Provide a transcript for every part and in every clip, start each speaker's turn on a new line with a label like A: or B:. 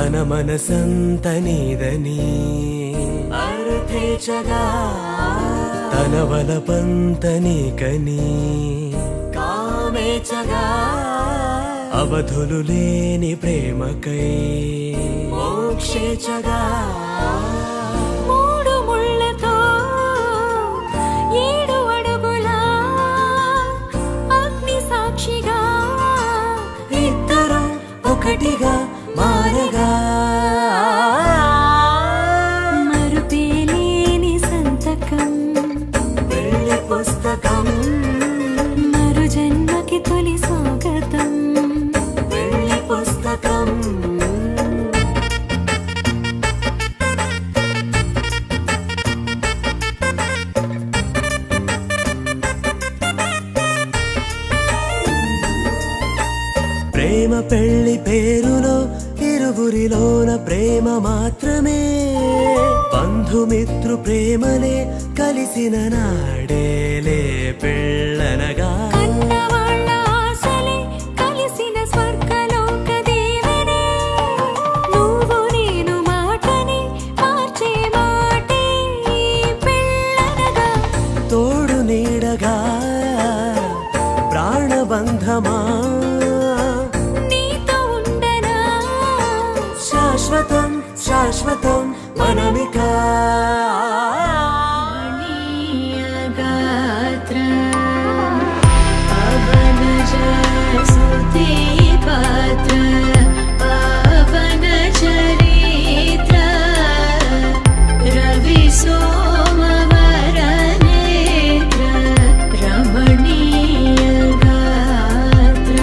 A: తన మనసంత నీదని అర్థేచగా తన వలపంత నీకని కామేచగా అవధులు లేని ప్రేమకై మోక్షేచగా
B: మూడు ముళ్ళతో 7 అడుగుల అగ్ని సాక్షిగా
A: ఇద్దరు ఒకటిగా మారగా
B: మరుపేలేని సంతకం
A: పెళ్లి పుస్తకం
B: మరు జన్మకి తొలి స్వాగతం
A: పెళ్లి పుస్తకం ప్రేమ పెళ్లి పేరులో ఇరువురిలోన ప్రేమ మాత్రమే బంధుమిత్రు ప్రేమలే కలిసిన నాడేలే పెళ్ళనగా
B: కన్నవాళ్ళ ఆశలే కలిసిన స్వర్గలోక దీవెనే నువ్వు నేను మాటని మార్చే మాటే పెళ్ళనగా
A: తోడు నీడగా ప్రాణబంధమా
B: నీతో ఉండనా
A: శాశ్వతం శాశ్వతం మనమిక
B: गात्र पवन सुते पात्र पवन चरित्र रवि सोमवर नेत्र रमणीय गात्र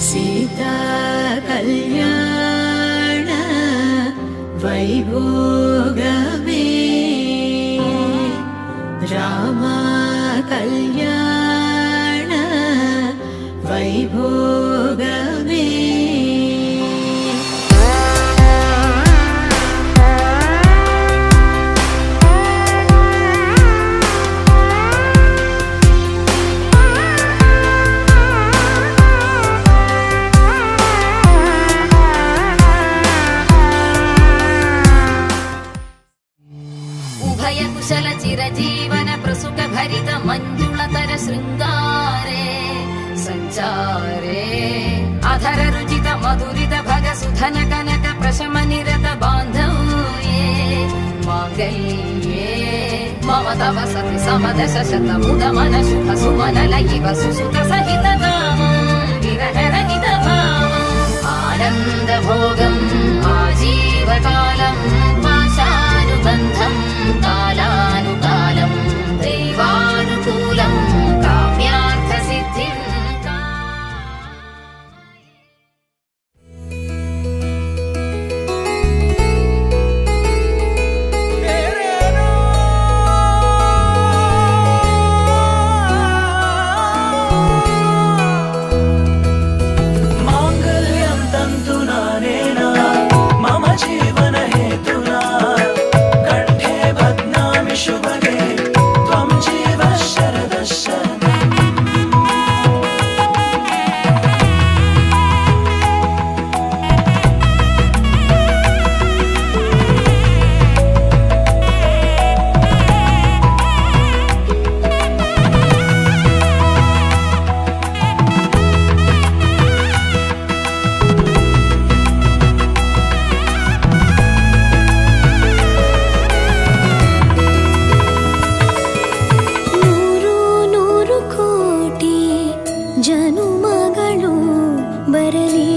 B: सीता कल्याण वैभोगमे राम कल्याण वैभोगमे
C: उभय कुशल चिरजीवन प्रसुख भरित मंजुलतर शृंगारे संचारे अधर रुचित मधुरित भग सुधन कनक प्रशम निरत बांधव्ये मांगल्ये मम तव सति समदश शत मुद मन शुभ सुमन लयिव सुसुत सहित विरह रहित आनंद भोगम् आजीवकालम् पाशानुबन्धम् कालानुकालम् दैवानुकूलम् काम्यार्थसिद्धिम्
A: మాంగళ్యం తంతునా నేనా మమ జీవన హేతునా కంఠే బధ్నామి శుభగే త్వం జీవ శరదశరణం
B: ನೂರು ಕೋಟಿ ಜನುಮಗಳು ಬರಲಿ